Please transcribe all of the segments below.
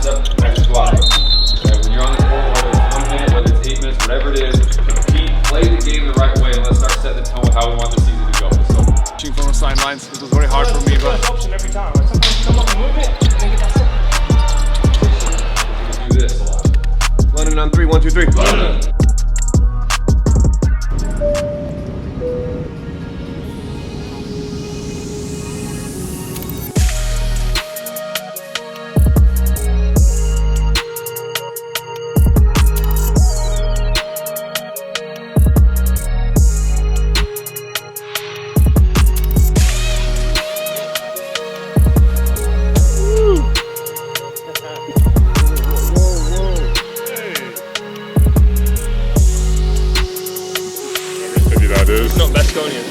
up, and just go out and go. When you're on the court, whether it's 1 minute, whether it's 8 minutes, whatever it is, compete, play the game the right way, and let's start setting the tone with how we want the season to go. So, watching from the sidelines, it was very hard for me, but option every time. Like sometimes you come up and move it, and then get that set. we're gonna do this a lot. London on 3, 1, 2, 3. London. It's not Baskonia.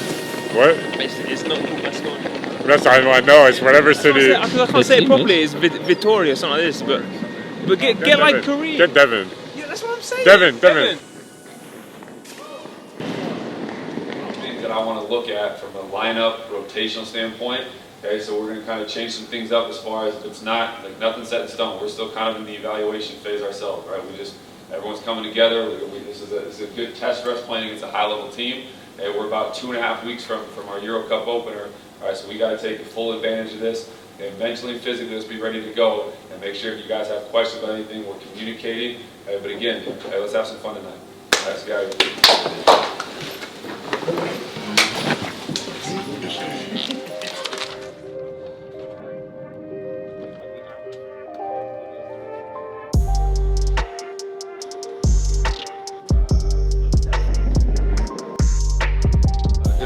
What? It's not called Baskonia. That's all I know. It's whatever city. I can't say it properly. It's Vitoria or something like this, but get like Korean. Get Devin. Yeah, that's what I'm saying. Devin. Things that I want to look at from a lineup rotational standpoint. Okay, so we're going to kind of change some things up as far as if it's not like nothing set in stone. We're still kind of in the evaluation phase ourselves, right? Everyone's coming together. This is a good test for us playing against a high-level team. Okay, we're about 2.5 weeks from our Eurocup opener. All right, so we got to take full advantage of this. And mentally and physically, let's be ready to go and make sure if you guys have questions about anything, we're communicating. But again, let's have some fun tonight. Let's go.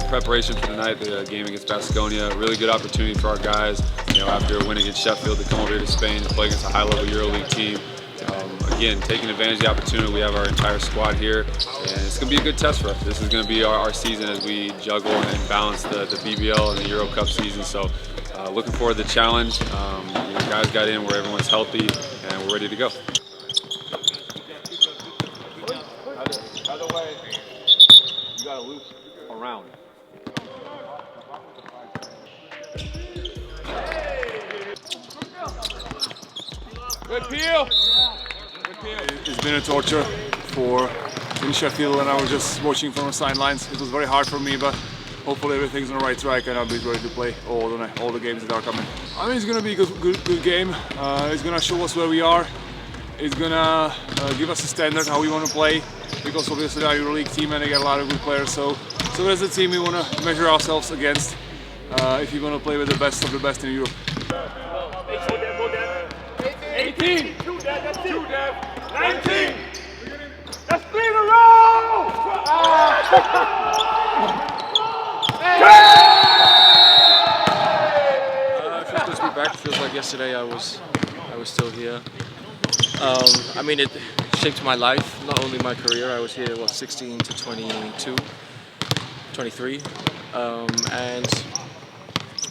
Preparation for tonight, the game against Baskonia. Really good opportunity for our guys, after a win against Sheffield to come over here to Spain to play against a high-level Euroleague team. Again, taking advantage of the opportunity. We have our entire squad here, and it's going to be a good test for us. This is going to be our season as we juggle and balance the BBL and the Eurocup season. So looking forward to the challenge. The guys got in where everyone's healthy, and we're ready to go. Other way, you got to loop around. Good peel. it's been a torture in Sheffield, and I was just watching from the sidelines. It was very hard for me, but hopefully everything's on the right track and I'll be ready to play all the games that are coming. I mean, it's going to be a good game. It's going to show us where we are. It's going to give us a standard how we want to play, because obviously our Euroleague team and they got a lot of good players. So as a team we want to measure ourselves against if you want to play with the best of the best in Europe. 18. 2 dev. 19. That's 3 in a row. It feels good to be back. It feels like yesterday I was still here. I mean, it shaped my life, not only my career. I was here 16 to 22, 23, and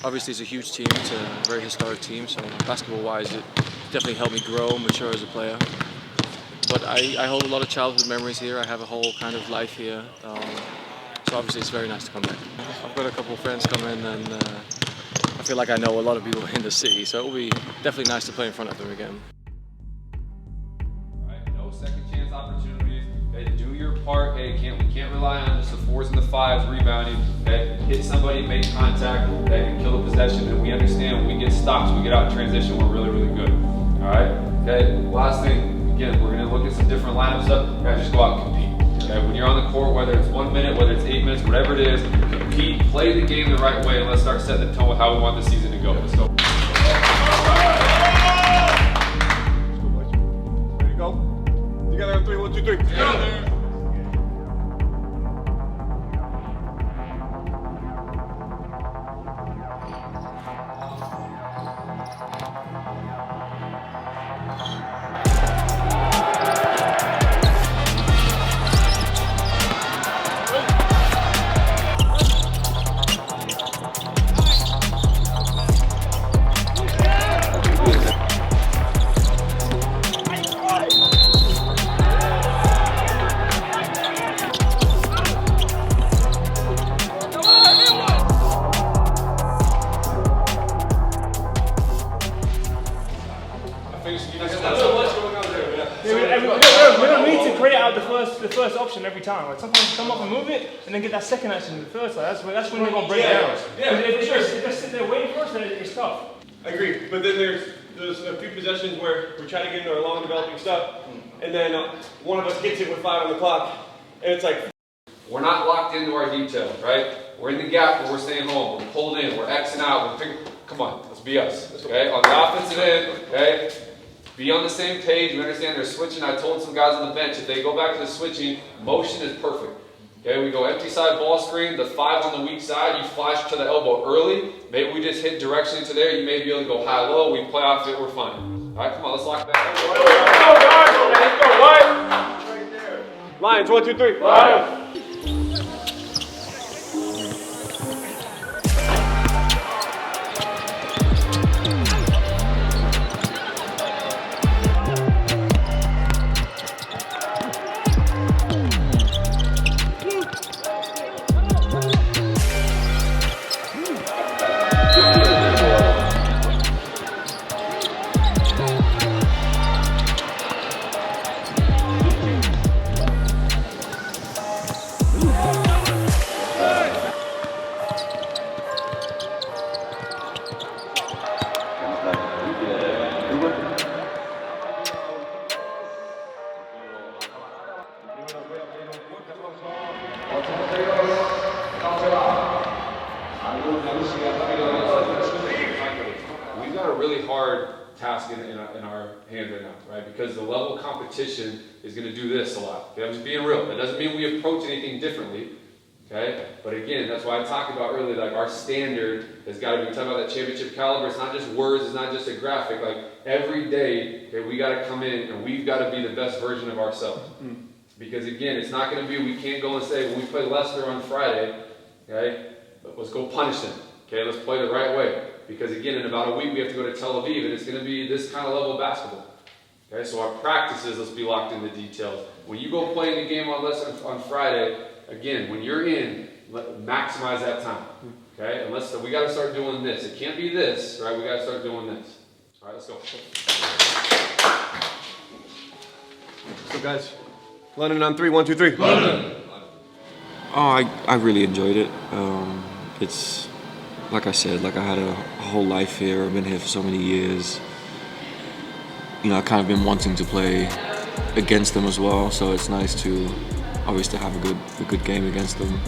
obviously it's a huge team. It's a very historic team. So basketball-wise, it definitely helped me grow, mature as a player. But I hold a lot of childhood memories here. I have a whole kind of life here. So obviously it's very nice to come back. I've got a couple of friends come in, and I feel like I know a lot of people in the city. So it'll be definitely nice to play in front of them again. No second chance opportunities. Okay, do your part. Hey, we can't rely on just the 4s and the 5s rebounding. Okay, hit somebody, make contact, okay, and kill the possession. And we understand when we get stops, we get out in transition, we're really, really good. All right. Okay. Last thing. Again, we're going to look at some different lineups up. Guys, just go out and compete. Okay, when you're on the court, whether it's 1 minute, whether it's 8 minutes, whatever it is, compete, play the game the right way, and let's start setting the tone with how we want the season to go. Let's go. Ready to go? Together on 3, 1, 2, 3. Together. finish the What's going on there? We don't need to create out the first option every time. Like sometimes come up and move it, and then get that second action in the first. Like that's when they're gonna break down. Yeah, If they're sitting there waiting for us, then it's tough. I agree, but then there's a few possessions where we're trying to get into our long developing stuff, and then one of us gets it with 5 on the clock, and it's like, we're not locked into our detail, right? We're in the gap, but we're staying home. We're pulled in. We're Xing out. Come on, let's be us. Okay, on the offensive end, okay. Be on the same page. We understand they're switching. I told some guys on the bench if they go back to the switching, motion is perfect. Okay, we go empty side ball screen, the 5 on the weak side, you flash to the elbow early. Maybe we just hit directionally to there. You may be able to go high-low. We play off it. We're fine. All right, come on, let's lock that up. let's go, guys. Lions, 1, 2, 3. Lions. We've got a really hard task in our hands right now, right? Because the level of competition is going to do this a lot. Okay? I'm just being real. That doesn't mean we approach anything differently. Okay? But again, that's why I talked about earlier, like our standard has got to be, we're talking about that championship caliber. It's not just words, it's not just a graphic. Like every day, okay, we got to come in and we've got to be the best version of ourselves. Because again, it's not going to be, we can't go and say, when we play Leicester on Friday, okay, let's go punish them. Okay, let's play the right way. Because again, in about a week, we have to go to Tel Aviv, and it's going to be this kind of level of basketball. Okay, so our practices, let's be locked in the details. When you go play in the game on Leicester on Friday, again, when you're in, maximize that time. Okay, and we got to start doing this. It can't be this, right? We got to start doing this. All right, let's go. So guys, London on 3, 1, 2, 3. London. Oh, I really enjoyed it. It's like I said, like I had a whole life here. I've been here for so many years. You know, I've kind of been wanting to play against them as well. So it's nice to obviously have a good game against them,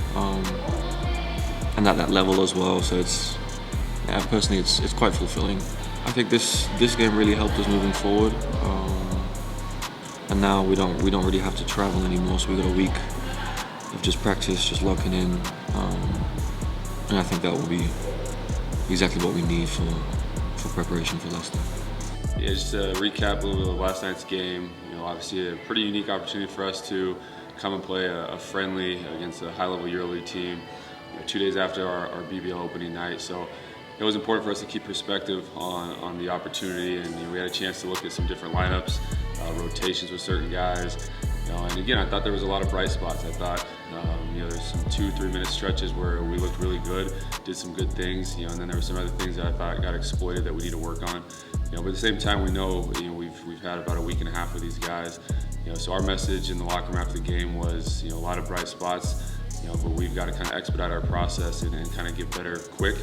and at that level as well. So it's, yeah, personally, it's quite fulfilling. I think this game really helped us moving forward. And now we don't really have to travel anymore. So we got a week of just practice, just locking in, and I think that will be exactly what we need for preparation for Leicester. Yeah, just to recap a little bit of last night's game. You know, obviously a pretty unique opportunity for us to come and play a friendly against a high-level EuroLeague team. You know, 2 days after our BBL opening night, so it was important for us to keep perspective on the opportunity, and you know, we had a chance to look at some different lineups, rotations with certain guys. You know, and again, I thought there was a lot of bright spots. I thought, you know, there's some 2-3 minute stretches where we looked really good, did some good things, you know, and then there were some other things that I thought got exploited that we need to work on. You know, but at the same time, we know, you know, we've had about a week and a half with these guys. You know, so our message in the locker room after the game was, you know, a lot of bright spots, you know, but we've got to kind of expedite our process and kind of get better quick.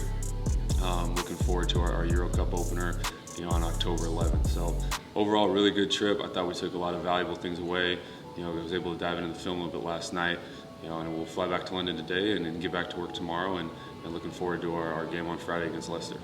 Looking forward to our Eurocup opener, you know, on October 11th. So overall, really good trip. I thought we took a lot of valuable things away. You know, I was able to dive into the film a little bit last night. You know, and we'll fly back to London today and then get back to work tomorrow, and looking forward to our game on Friday against Leicester.